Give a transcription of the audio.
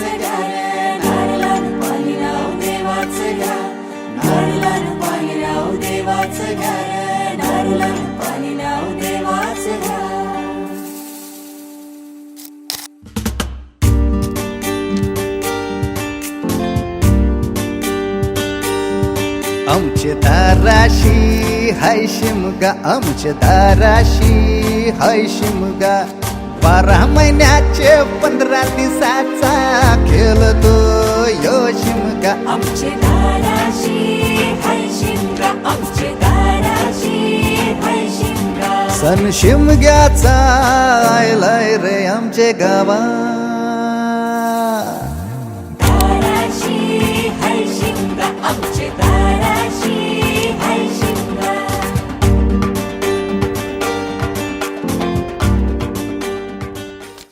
देवाचं घ्या रे, नारळानं पाणी राव देवाचं घ्या, नारळानं पाणी राव देवाचं घ्या रे, नारळानं पाणी राव देवाचं घ्या. आमच्या दाराशी हाय शिमगा, आमच्या दाराशी हाय शिमगा, 12 महिन्याचे 15 दिवसाचा खेळतो यो शिमगा. आमचे दाराशी हाय शिमगा, आमचे दाराशी हाय शिमगा. सण शिमग्याचा आयलाय रे आमचे गावा.